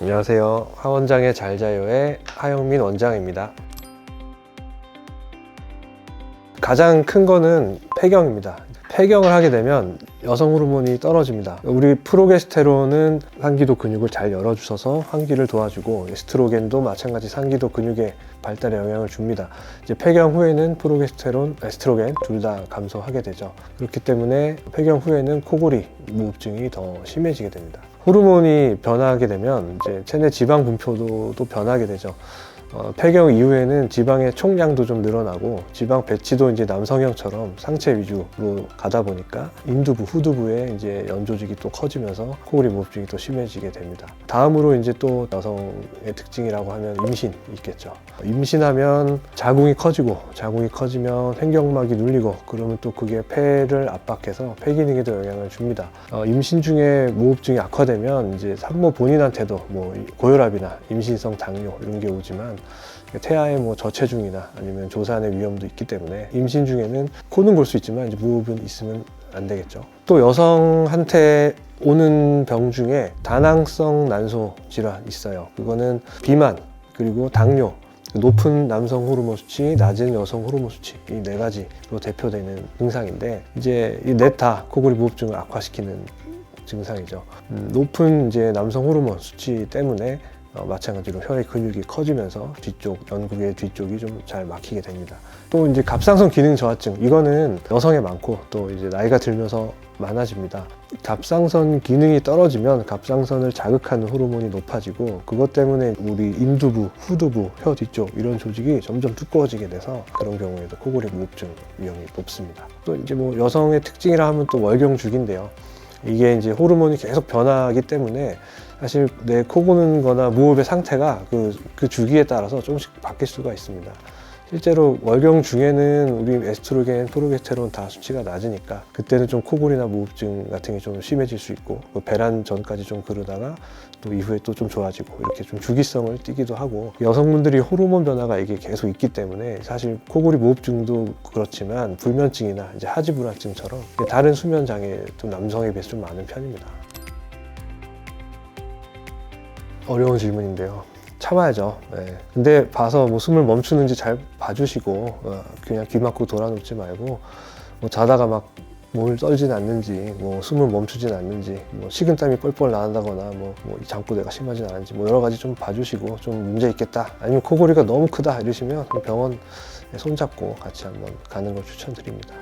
안녕하세요. 하원장의 잘자요의 하영민 원장입니다. 가장 큰 거는 폐경입니다. 폐경을 하게 되면 여성 호르몬이 떨어집니다. 우리 프로게스테론은 상기도 근육을 잘 열어주셔서 환기를 도와주고, 에스트로겐도 마찬가지 상기도 근육의 발달에 영향을 줍니다. 이제 폐경 후에는 프로게스테론, 에스트로겐 둘 다 감소하게 되죠. 그렇기 때문에 폐경 후에는 코골이, 무호흡증이 더 심해지게 됩니다. 호르몬이 변화하게 되면 이제 체내 지방 분포도 또 변하게 되죠. 폐경 이후에는 지방의 총량도 좀 늘어나고, 지방 배치도 이제 남성형처럼 상체 위주로 가다 보니까 인두부, 후두부에 이제 연조직이 또 커지면서 코골이 무호흡증이 또 심해지게 됩니다. 다음으로 이제 또 여성의 특징이라고 하면 임신 있겠죠. 임신하면 자궁이 커지고, 자궁이 커지면 횡격막이 눌리고, 그러면 또 그게 폐를 압박해서 폐 기능에도 영향을 줍니다. 임신 중에 무호흡증이 악화되면 이제 산모 본인한테도 뭐 고혈압이나 임신성 당뇨 이런 게 오지만, 태아의 뭐 저체중이나 아니면 조산의 위험도 있기 때문에 임신 중에는 코는 골 수 있지만 이제 무호흡은 있으면 안 되겠죠. 또 여성한테 오는 병 중에 다낭성 난소 질환 있어요. 그거는 비만, 그리고 당뇨, 높은 남성 호르몬 수치, 낮은 여성 호르몬 수치, 이 네 가지로 대표되는 증상인데, 이제 이 넷 다 코골이 무호흡증을 악화시키는 증상이죠. 높은 이제 남성 호르몬 수치 때문에 마찬가지로 혀의 근육이 커지면서 뒤쪽, 연구의 뒤쪽이 좀 잘 막히게 됩니다. 또 이제 갑상선 기능 저하증, 이거는 여성에 많고 또 이제 나이가 들면서 많아집니다. 갑상선 기능이 떨어지면 갑상선을 자극하는 호르몬이 높아지고, 그것 때문에 우리 인두부, 후두부, 혀 뒤쪽 이런 조직이 점점 두꺼워지게 돼서 그런 경우에도 코골이 무호흡증 위험이 높습니다. 또 이제 뭐 여성의 특징이라 하면 또 월경주기인데요. 이게 이제 호르몬이 계속 변하기 때문에 사실 내 코 고는 거나 무호흡의 상태가 그 주기에 따라서 조금씩 바뀔 수가 있습니다. 실제로 월경 중에는 우리 에스트로겐, 프로게스테론 다 수치가 낮으니까 그때는 좀 코골이나 무호흡증 같은 게 좀 심해질 수 있고, 배란 전까지 좀 그러다가 또 이후에 또 좀 좋아지고, 이렇게 좀 주기성을 띠기도 하고, 여성분들이 호르몬 변화가 이게 계속 있기 때문에 사실 코골이 무호흡증도 그렇지만 불면증이나 이제 하지불안증처럼 다른 수면 장애도 남성에 비해서 좀 많은 편입니다. 어려운 질문인데요. 참아야죠. 네. 근데 봐서 뭐 숨을 멈추는지 잘 봐주시고, 그냥 귀 막고 돌아눕지 말고, 뭐 자다가 막 몸을 떨진 않는지, 뭐 숨을 멈추진 않는지, 뭐 식은땀이 뻘뻘 나온다거나, 뭐 잠꼬대가 심하진 않은지, 뭐 여러 가지 좀 봐주시고, 좀 문제 있겠다, 아니면 코골이가 너무 크다 이러시면 병원에 손잡고 같이 한번 가는 걸 추천드립니다.